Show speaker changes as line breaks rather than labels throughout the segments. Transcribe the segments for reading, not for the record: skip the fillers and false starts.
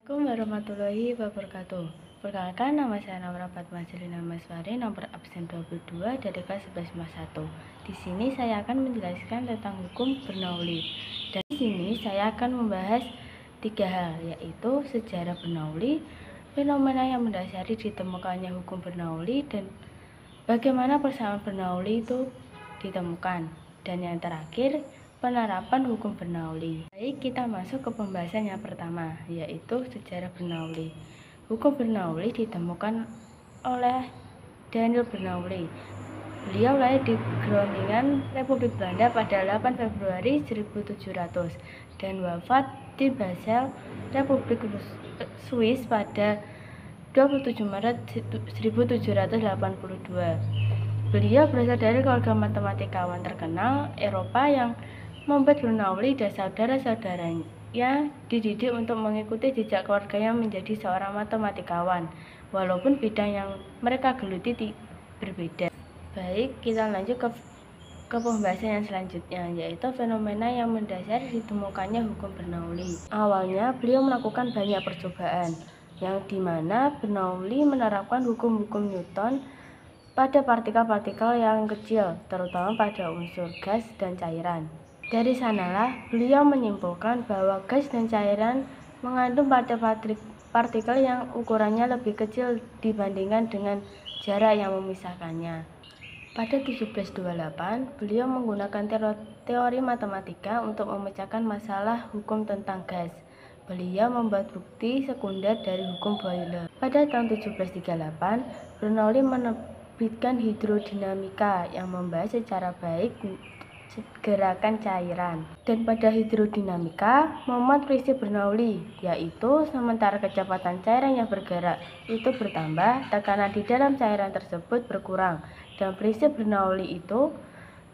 Assalamualaikum warahmatullahi wabarakatuh. Perkenalkan, nama saya Naura Fatma Jelina Maswari, nomor absen 22 dari kelas 11 Mas 1. Di sini saya akan menjelaskan tentang hukum Bernoulli. Dan di sini saya akan membahas 3 hal, yaitu sejarah Bernoulli, fenomena yang mendasari ditemukannya hukum Bernoulli, dan bagaimana persamaan Bernoulli itu ditemukan. Dan yang terakhir, penerapan hukum Bernoulli. Baik, kita masuk ke pembahasan yang pertama, yaitu sejarah Bernoulli. Hukum Bernoulli ditemukan oleh Daniel Bernoulli. Beliau lahir di Groningen, Republik Belanda pada 8 Februari 1700 dan wafat di Basel, Republik Swiss pada 27 Maret 1782. Beliau berasal dari keluarga matematikawan terkenal Eropa yang membuat Bernoulli dan saudara-saudaranya dididik untuk mengikuti jejak keluarganya menjadi seorang matematikawan, walaupun bidang yang mereka geluti berbeda. Baik, kita lanjut ke pembahasan yang selanjutnya, yaitu fenomena yang mendasari ditemukannya hukum Bernoulli. Awalnya, beliau melakukan banyak percobaan, yang dimana Bernoulli menerapkan hukum-hukum Newton pada partikel-partikel yang kecil, terutama pada unsur gas dan cairan. Dari sanalah beliau menyimpulkan bahwa gas dan cairan mengandung partikel yang ukurannya lebih kecil dibandingkan dengan jarak yang memisahkannya. Pada 1728, beliau menggunakan teori matematika untuk memecahkan masalah hukum tentang gas. Beliau membuat bukti sekunder dari hukum Boyle. Pada tahun 1738, Bernoulli menerbitkan hidrodinamika yang membahas secara baik gerakan cairan. Dan pada hidrodinamika memuat prinsip Bernoulli, yaitu sementara kecepatan cairan yang bergerak itu bertambah, tekanan di dalam cairan tersebut berkurang. Dan prinsip Bernoulli itu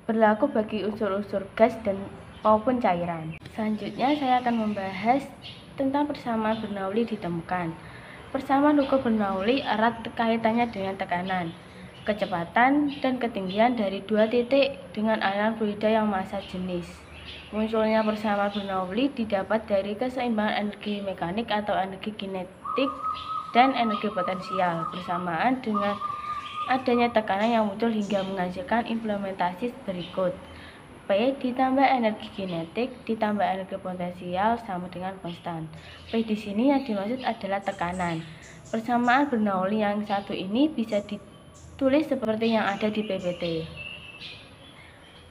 berlaku bagi unsur-unsur gas dan maupun cairan. Selanjutnya saya akan membahas tentang persamaan Bernoulli ditemukan. Persamaan hukum Bernoulli erat kaitannya dengan tekanan, kecepatan, dan ketinggian dari dua titik dengan aliran fluida yang massa jenis. Munculnya persamaan Bernoulli didapat dari keseimbangan energi mekanik atau energi kinetik dan energi potensial bersamaan dengan adanya tekanan yang muncul hingga menghasilkan implementasi berikut. P ditambah energi kinetik ditambah energi potensial sama dengan konstan. P di sini yang dimaksud adalah tekanan. Persamaan Bernoulli yang satu ini bisa ditulis seperti yang ada di PPT.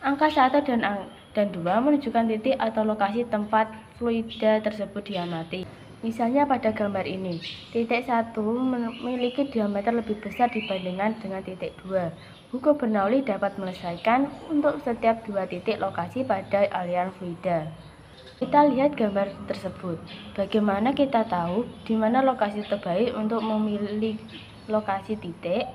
Angka 1 dan 2 menunjukkan titik atau lokasi tempat fluida tersebut diamati. Misalnya pada gambar ini, titik 1 memiliki diameter lebih besar dibandingkan dengan titik 2. Hukum Bernoulli dapat menyelesaikan untuk setiap dua titik lokasi pada aliran fluida. Kita lihat gambar tersebut. Bagaimana kita tahu di mana lokasi terbaik untuk memilih lokasi titik?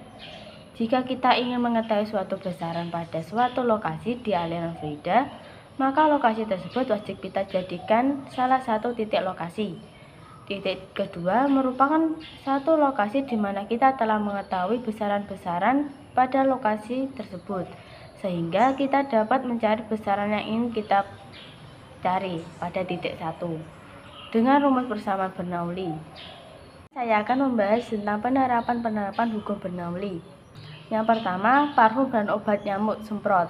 Jika kita ingin mengetahui suatu besaran pada suatu lokasi di aliran fluida, maka lokasi tersebut wajib kita jadikan salah satu titik lokasi. Titik kedua merupakan satu lokasi di mana kita telah mengetahui besaran-besaran pada lokasi tersebut, sehingga kita dapat mencari besaran yang ingin kita cari pada titik 1 dengan rumus persamaan Bernoulli. Saya akan membahas tentang penerapan hukum Bernoulli. Yang pertama, parfum dan obat nyamuk semprot.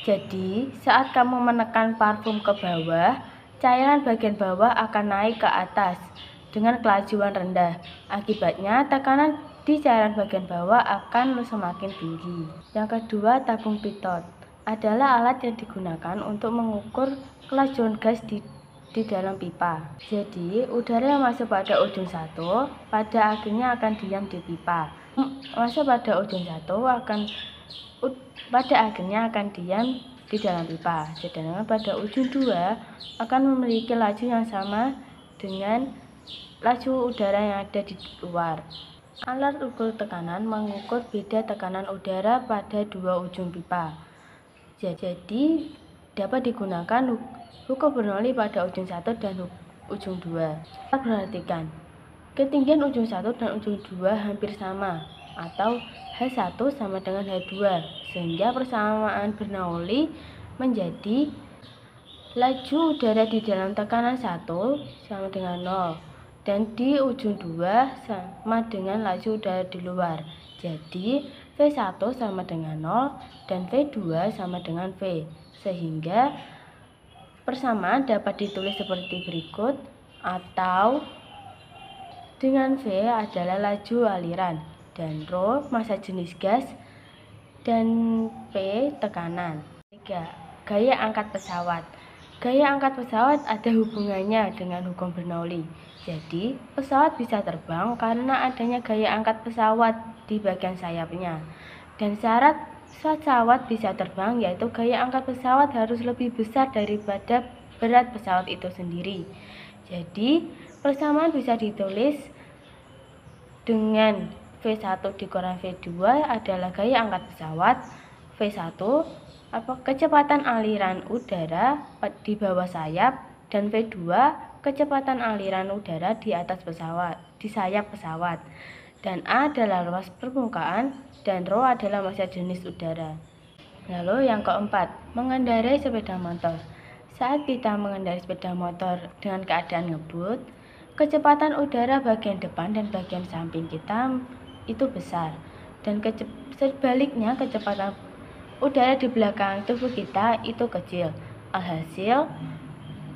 Jadi, saat kamu menekan parfum ke bawah, cairan bagian bawah akan naik ke atas dengan kelajuan rendah. Akibatnya, tekanan di cairan bagian bawah akan semakin tinggi. Yang kedua, tabung pitot adalah alat yang digunakan untuk mengukur kelajuan gas di dalam pipa. Jadi, udara yang masuk pada ujung satu pada akhirnya akan diam di pipa. Masuk pada ujung satu pada akhirnya akan diam di dalam pipa. Sedangkan pada ujung 2 akan memiliki laju yang sama dengan laju udara yang ada di luar. Alat ukur tekanan mengukur beda tekanan udara pada dua ujung pipa. Jadi dapat digunakan hukum Bernoulli pada ujung 1 dan ujung 2. Kita perhatikan, ketinggian ujung 1 dan ujung 2 hampir sama, atau H1 sama dengan H2, sehingga persamaan Bernoulli menjadi laju udara di dalam tekanan 1 sama dengan 0 dan di ujung 2 sama dengan laju udara di luar. Jadi V1 sama dengan 0 dan V2 sama dengan V. Sehingga persamaan dapat ditulis seperti berikut, atau dengan V adalah laju aliran dan ρ massa jenis gas dan P tekanan. 3. Gaya angkat pesawat. Gaya angkat pesawat ada hubungannya dengan hukum Bernoulli. Jadi, pesawat bisa terbang karena adanya gaya angkat pesawat di bagian sayapnya. Dan syarat pesawat bisa terbang yaitu gaya angkat pesawat harus lebih besar daripada berat pesawat itu sendiri. Jadi, persamaan bisa ditulis dengan V1 dikurang V2 adalah gaya angkat pesawat, V1 kecepatan aliran udara di bawah sayap, dan V2 kecepatan aliran udara di atas pesawat, di sayap pesawat. Dan A adalah luas permukaan dan ρ adalah massa jenis udara. Lalu yang keempat, mengendarai sepeda motor. Saat kita mengendarai sepeda motor dengan keadaan ngebut, kecepatan udara bagian depan dan bagian samping kita itu besar, dan sebaliknya kecepatan udara di belakang tubuh kita itu kecil. Alhasil,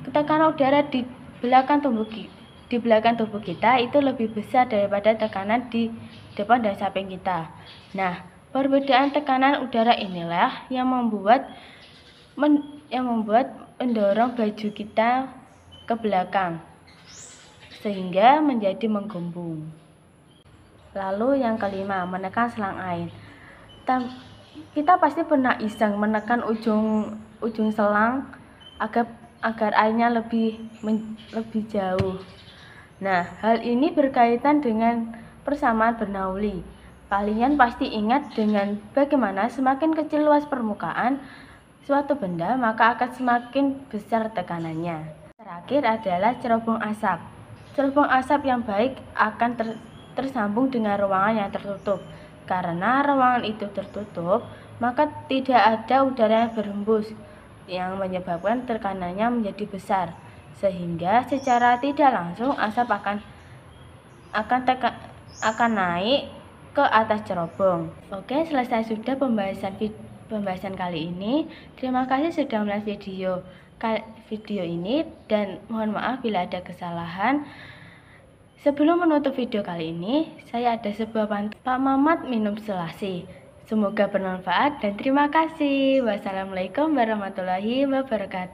tekanan udara di belakang tubuh kita itu lebih besar daripada tekanan di depan dan samping kita. Nah, perbedaan tekanan udara inilah yang membuat mendorong baju kita ke belakang sehingga menjadi menggelembung. Lalu yang kelima, menekan selang air. Kita pasti pernah iseng menekan ujung selang agar airnya lebih jauh. Nah, hal ini berkaitan dengan persamaan Bernoulli. Kalian pasti ingat dengan bagaimana semakin kecil luas permukaan suatu benda, maka akan semakin besar tekanannya. Terakhir adalah cerobong asap. Cerobong asap yang baik akan tersambung dengan ruangan yang tertutup. Karena ruangan itu tertutup, maka tidak ada udara yang berhembus yang menyebabkan tekanannya menjadi besar, sehingga secara tidak langsung asap akan naik ke atas cerobong. Oke, selesai sudah pembahasan kali ini. Terima kasih sudah melihat video ini dan mohon maaf bila ada kesalahan. Sebelum menutup video kali ini, saya ada sebuah pantun Pak Mamat minum selasi. Semoga bermanfaat dan terima kasih. Wassalamualaikum warahmatullahi wabarakatuh.